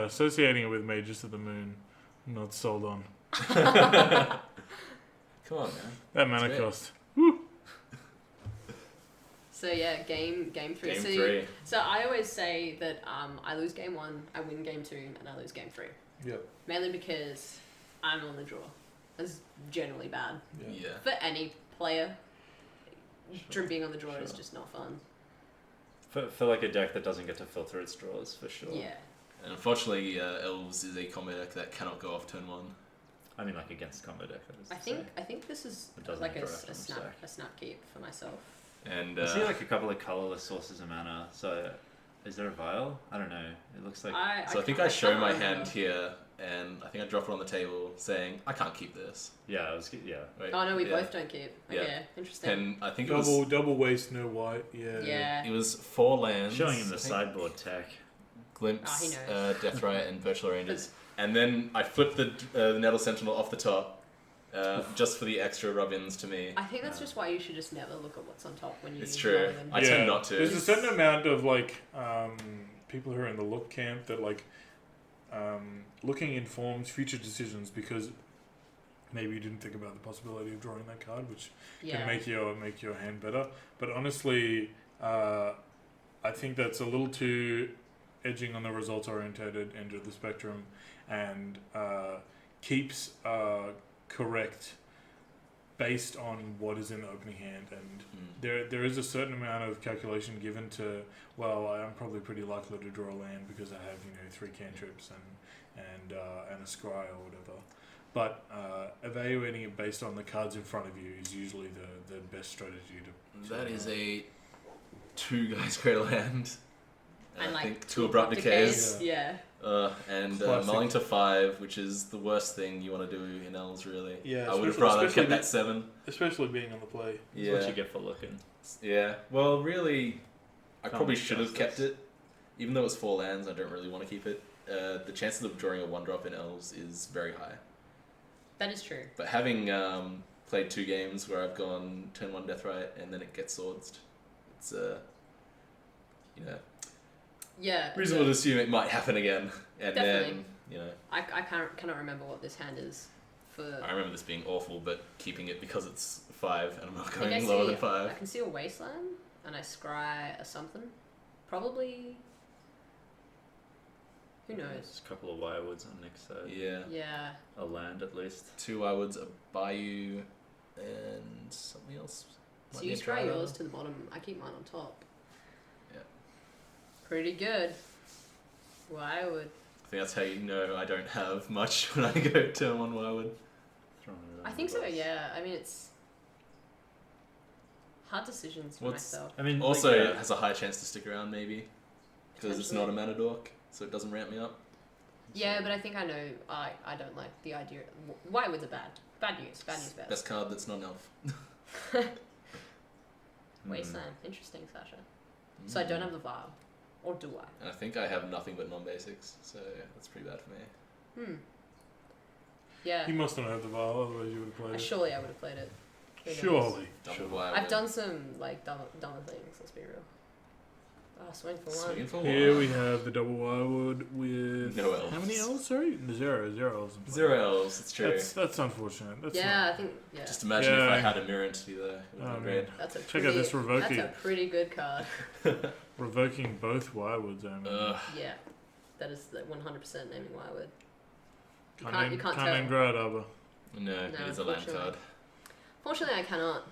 associating it with Mages of the Moon, I'm not sold on. Come on, man. That mana great. cost. So yeah, game 3. Game so, 3. So I always say that I lose game 1, I win game 2, and I lose game 3. Yep. Mainly because I'm on the draw. That's generally bad Yeah. for any player. Being on the draw is Sure. just not fun. For like a deck that doesn't get to filter its draws, for sure. Yeah. And unfortunately, Elves is a combo deck that cannot go off turn 1. I mean, like against combo deck. That is to say. I think this is It doesn't like a interact on stack. snap keep for myself. And I see like a couple of colorless sources of mana. So, is there a vial? I don't know. It looks like I think can't- I show can't my remember. hand here, and I think I drop it on the table, saying I can't keep this. yeah. I was yeah. Wait, Oh no, we yeah. both don't keep. Yeah. Okay, interesting. And I think it was Double waste, no white. Yeah. Yeah. it was 4 lands. Showing him the I think. sideboard tech. Glimpse, he knows. Death Riot, and Virtual Rangers. And then I flipped the Nettle Sentinel off the top, just for the extra rub-ins to me. I think that's just why you should just never look at what's on top when you. It's true. roll them. I tend not to. There's a certain amount of like people who are in the look camp that like looking informs future decisions because maybe you didn't think about the possibility of drawing that card, which Yeah. can make your hand better. But honestly, I think that's a little too edging on the results oriented end of the spectrum, and keeps correct based on what is in the opening hand. And there is a certain amount of calculation given to, well, I'm probably pretty likely to draw a land because I have 3 cantrips and a scry or whatever. But evaluating it based on the cards in front of you is usually the best strategy to. That is a 2 guys Cradle hand. And I like think 2 Abrupt Decays. Yeah. And Classic. mulling to 5, which is the worst thing you want to do in Elves, really. Yeah, I would have especially- rather especially kept that 7. Especially being on the play. That's Yeah. what you get for looking. Yeah. Well, really, I Can't probably do should have kept justice. it. Even though it's 4 lands, I don't really want to keep it. The chances of drawing a 1-drop in Elves is very high. That is true. But having played 2 games where I've gone turn 1 Death Riot and then it gets swords, it's Yeah. reasonable to assume it might happen again. And Definitely. then, I cannot remember what this hand is for. I remember this being awful, but keeping it because it's 5 and I'm not I think going I lower see- than 5. I can see a wasteland and I scry a something. Probably. Who knows? There's a couple of wirewoods on Nick's side. Yeah. Yeah. A land at least. 2 Wildwoods, a Bayou, and something else. So Might you be a scry Driver. yours to the bottom. I keep mine on top. Yeah. Pretty good. Well, I would. I think that's how you know I don't have much when I go turn 1 Wildwood. Throwing it I on think the so. box. Yeah. I mean, it's hard decisions for What's- myself. I mean, Also, like, it has a high chance to stick around, maybe. Because it's not a mana dork. so it doesn't ramp me up. Yeah, but I think I know. I don't like the idea. Why would the bad news? Bad news. Best card that's not an elf. Wasteland. Interesting, Sasha. So I don't have the vial, or do I? And I think I have nothing but non-basics, so that's pretty bad for me. Yeah. You must not have the vial, otherwise you would have played it. Surely I would have played it. Surely. I've done some like dumber things. Let's be real. Swing for Swinging one. for one. Here we have the double wirewood with No elves. how many elves? Sorry, zero elves. in play. 0 elves. It's true. That's unfortunate. That's I think. Yeah. Just imagine if I had a mirror entity there. It would have been great. That's a Check pretty, out this revoking. That's a pretty good card. Revoking both wirewoods. I mean, Yeah, that is the 100% naming Wirewood. You can't can't name Dryad Arbor. No, it is a land card. Fortunately, I cannot.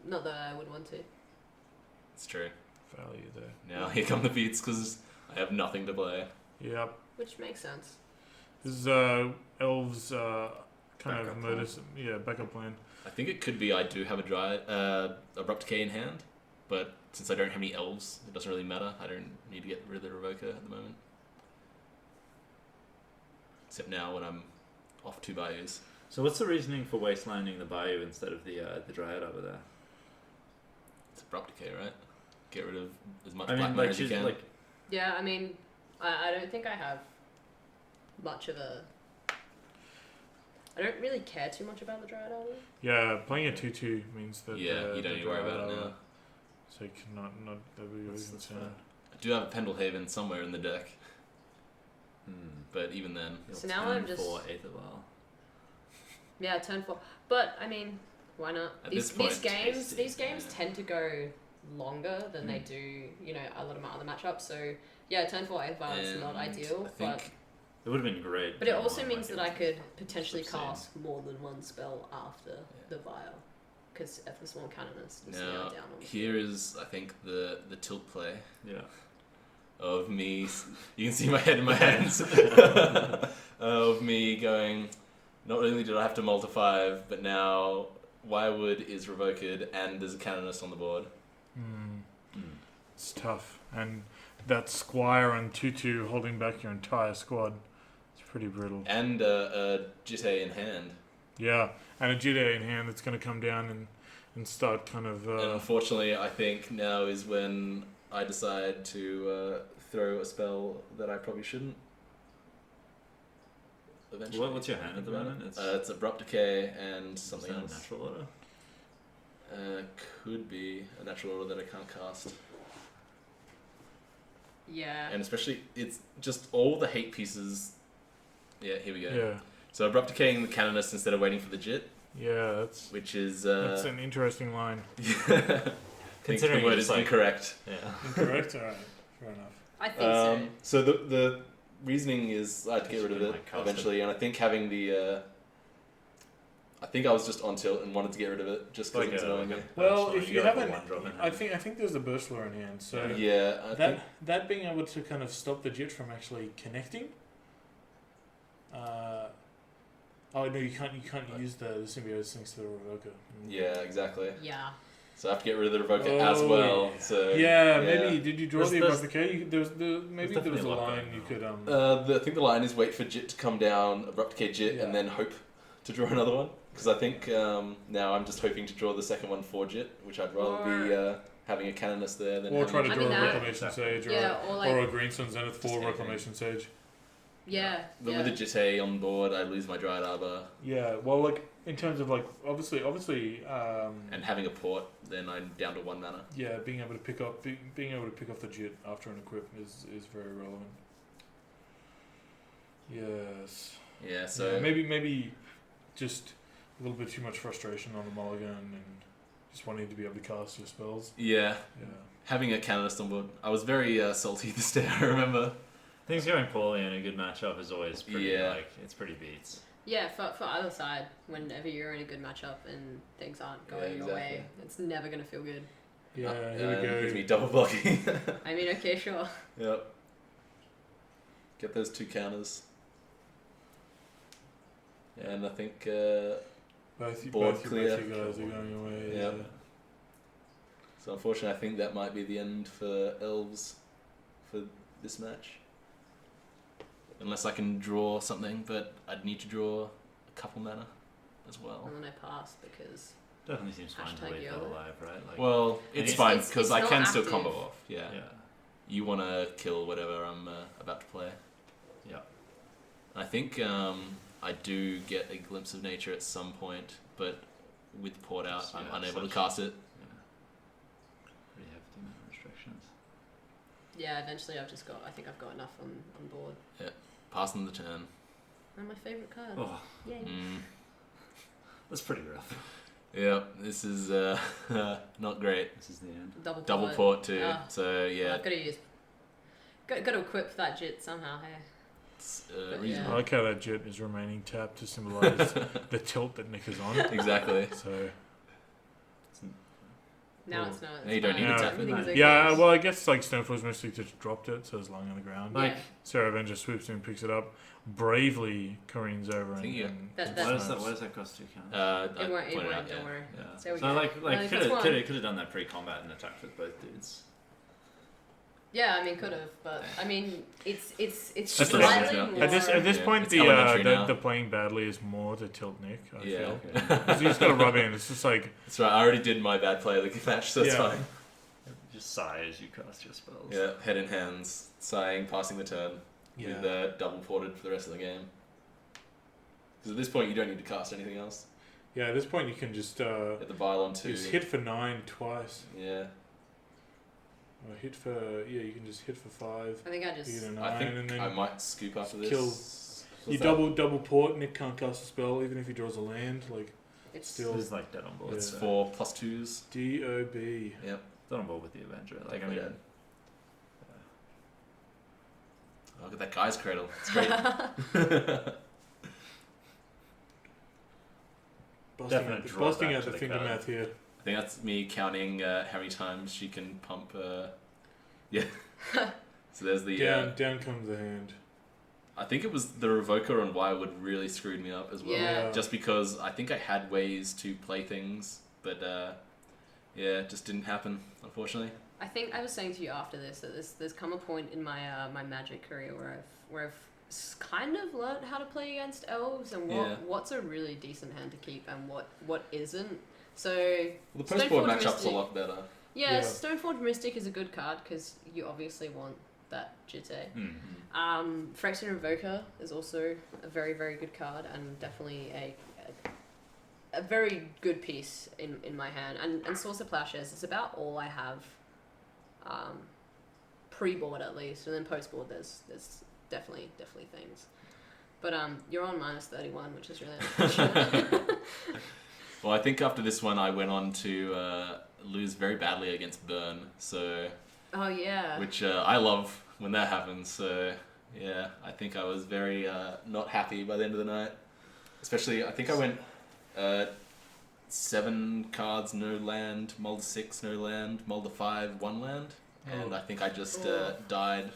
Not that I would want to. It's true. Value there. Now here come the beats because I have nothing to play. Yep. Which makes sense. This is elves kind Backup of modus. Yeah, backup plan. I think it could be I do have a dry abrupt decay in hand, but since I don't have any elves, it doesn't really matter. I don't need to get rid of the revoker at the moment. Except now when I'm off 2 bayous. So what's the reasoning for wastelanding the bayou instead of the Dryad over there? It's abrupt decay, right? Get rid of as much I black mean, mana like, as you she's can. like, Yeah, I mean, I don't think I have much of a. I don't really care too much about the Dryad Arbor. Yeah, playing a 2/2 means that. Yeah, you don't need to worry about it now. So you cannot that would be your That's concern. fine. I do have a Pendlehaven somewhere in the deck, but even then, So now I'm just. 4 8 of all. Yeah, turn 4. But I mean, why not? At These this point, games tasty, tend to go longer than they do, a lot of my other matchups. So yeah, turn 4 8 is not ideal, I think but It would have been great. it also means that I could potentially obscene. cast more than one spell after the vial, because Ethos One Canonist is now now down on. here is I think the tilt play Yeah. of me. You can see my head in my hands. Of me going. Not only did I have to multi 5, but now Wirewood is revoked and there's a Canonist on the board. It's tough, and that Squire and 2/2 holding back your entire squad. It's pretty brutal. And a Jitte in hand. Yeah, and a Jide in hand that's going to come down and start kind of. And unfortunately, I think now is when I decide to throw a spell that I probably shouldn't. Eventually. What's your hand at the moment? It's Abrupt Decay and something is that else. a natural order? Could be a natural order that I can't cast. Yeah. And especially, it's just all the hate pieces. Yeah, here we go. Yeah, So Abrupt Decaying the Canonist instead of waiting for the Jit, yeah, that's which is... that's an interesting line. Considering the word is incorrect. Yeah. Incorrect. All right, fair enough. I think so. So the reasoning is I had to get rid of it Like cast eventually, and I think having the... I think I was just on tilt and wanted to get rid of it just because it was annoying me. Well, you if you go for haven't, one drop in I think there's a burst lure in hand. So Yeah, I think... that being able to kind of stop the Jit from actually connecting. Oh no, you can't use the symbiosis thanks to the revoker. Yeah, exactly. Yeah. So I have to get rid of the revoker as well. So Yeah, maybe did you draw Was the there- above decay? Maybe there was definitely a a lot line going you on. could I think the line is wait for Jit to come down, Abrupt Decay Jit, Yeah. and then hope to draw another one. Because I think now I'm just hoping to draw the second one for Jit, which I'd rather be having a Canonist there than or try to having draw I a mean, Reclamation Sage or, Yeah, or like or a Greenstone Zenith for anything. Reclamation Sage. yeah. But with the Jitte on board, I lose my Dryad Arbor. Yeah, well, like in terms of like obviously, And having a port, then I'm down to 1 mana. yeah, being able to pick up the Jit after an equip is very relevant. Yes. Yeah, so Yeah, maybe just a little bit too much frustration on the mulligan and just wanting to be able to cast your spells. yeah, Yeah. having a Canonist on board. I was very salty this day, I remember. Things going poorly in a good matchup is always pretty, Yeah. it's pretty beats. Yeah, for either side, whenever you're in a good matchup and things aren't going your way, exactly. it's never going to feel good. Yeah, here we go. Gives me double blocking. I mean, okay, sure. Yep. Get those 2 counters. And I think Both board you clear. guys are going away. Yep. So unfortunately, I think that might be the end for Elves for this match. unless I can draw something, but I'd need to draw a couple mana as well. And then I pass because... Definitely seems fine to leave that alive, right? Like, well, it's fine because I can still active. combo off. Yeah. You want to kill whatever I'm about to play. Yeah. I think I do get a glimpse of nature at some point, but with port out, I'm unable to cast it. Pretty hefty mana restrictions. Yeah, eventually I think I've got enough on board. Yeah. Passing the turn. And my favourite card. Oh. Yay. That's pretty rough. Yeah, this is not great. This is the end. Double port too. So yeah. Well, I've got to equip that Jit somehow. Hey. It's, I like how that Jit is remaining tapped to symbolise the tilt that Nick is on. Exactly. So. Now it's not. You don't need to tap it. Yeah, well, I guess like Stoneforge Mystic just dropped it, so it's lying on the ground. Yeah. Sarah Avenger swoops in, picks it up, bravely careens over and What does that cost 2 count? It won't, don't worry. Yeah. So could have done that pre-combat and attacked with both dudes. Yeah, I mean, could have, but I mean, it's Just slightly more... more... At this point, the playing badly is more to tilt Nick. I feel. Because you just got to rub in. It's just like. That's right. I already did my bad play of the match, so it's fine. Just sigh as you cast your spells. Yeah, head in hands, sighing, passing the turn, with double ported for the rest of the game. Because at this point, you don't need to cast anything else. Yeah, at this point, you can just. Get the vial on 2. Just hit for 9 twice. Yeah. Or you can just hit for 5. I think I just. I think I might scoop after this. You double port. Nick can't cast a spell even if he draws a land. Like it's still. It's like dead on board. It's 4 +2s. DOB. Yep. Dead on board with the Avenger. Like I mean. Look at that guy's cradle. It's great. busting out the finger math here. I think that's me counting how many times she can pump. Yeah. So there's the down comes the hand. I think it was the Revoker on Wirewood really screwed me up as well. Yeah. Just because I think I had ways to play things, but it just didn't happen, unfortunately. I think I was saying to you after this that there's come a point in my my Magic career where I've kind of learned how to play against elves and what's a really decent hand to keep and what isn't. So the post-board matchup's a lot better. Yeah, Stoneforge Mystic is a good card because you obviously want that Jitte. Mm-hmm. Phyrexian Revoker is also a very, very good card and definitely a very good piece in my hand. And Source of Plowshares is about all I have pre-board at least, and then post-board there's definitely things. But you're on -31, which is really unfortunate. Well, I think after this one, I went on to lose very badly against Burn. So. Oh yeah. Which I love when that happens. So yeah, I think I was very not happy by the end of the night. Especially, I think I went 7 cards, no land, mulled 6, no land, mulled 5, 1 land, and I think I just died.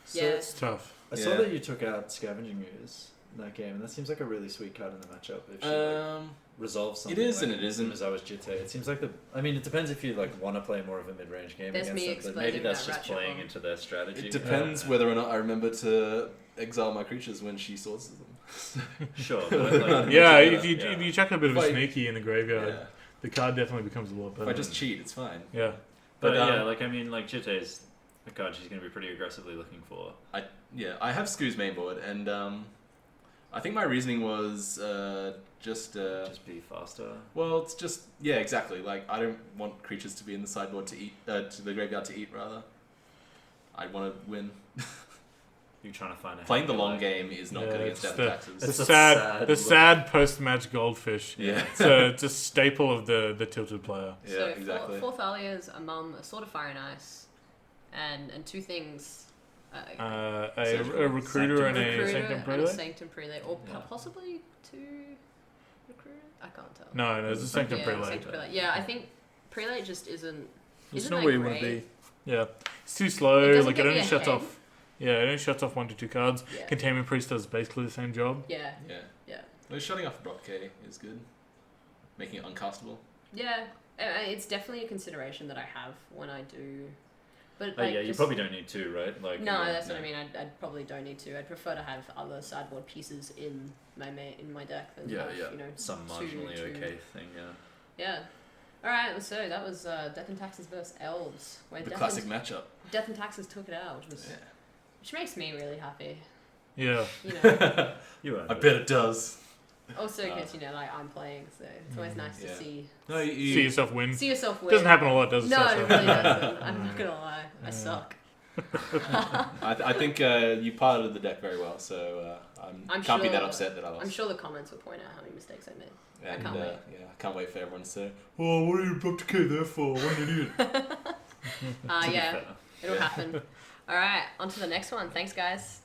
So it's tough. I saw that you took out Scavenging Ooze in that game, and that seems like a really sweet card in the matchup. If she resolves something, it is and it isn't. As I was Jitte, it seems like it depends if you want to play more of a mid-range game There's against them, but maybe that's just playing into their strategy. It depends whether or not I remember to exile my creatures when she sources them. Sure. But if you chuck a bit of a sneaky in the graveyard, the card definitely becomes a lot better. If I just cheat, it's fine. Yeah. But Jitte is a card she's going to be pretty aggressively looking for. I have Skoo's main board, and I think my reasoning was just be faster. Well, it's just exactly. Like I don't want creatures to be in the sideboard to eat, to the graveyard to eat. Rather, I want to win. You're trying to find playing the long game is not good against Death Taxes. It's the sad post-match goldfish. Yeah, it's a staple of the tilted player. Yeah, so exactly. 4 Thalias, a Mum, a Sword of Fire and Ice, and 2 things. A recruiter and a Sanctum Prelate, or possibly 2 recruiter. I can't tell. No, it's a Sanctum Prelate. Sanctum Prelate. Yeah, I think Prelate just isn't. It's not where you want to be. Yeah, it's too slow. It only shuts off. Yeah, it only shuts off 1 to 2 cards. Yeah. Containment Priest does basically the same job. Yeah. Well, shutting off Drop K is good, making it uncastable. Yeah, it's definitely a consideration that I have when I do But Oh, yeah, you probably don't need two, right? Like no, that's what I mean. I'd probably don't need to. I'd prefer to have other sideboard pieces in my deck than have, you know, some marginally okay thing. Yeah. All right, so that was Death and Taxes versus Elves, where The classic matchup. Death and Taxes took it out, which makes me really happy. Yeah. You know. I bet it does. Also, because you know, like I'm playing, so it's always nice to see. No, see yourself win. See yourself win. Doesn't happen a lot, does it? No, it really doesn't. I'm not gonna lie, I suck. I think you piloted the deck very well, so I can't be that upset that I lost. I'm sure the comments will point out how many mistakes I made. And I can't wait for everyone to say, "Oh, what are you up to K there for? What an idiot!" Yeah, it'll happen. All right, on to the next one. Thanks, guys.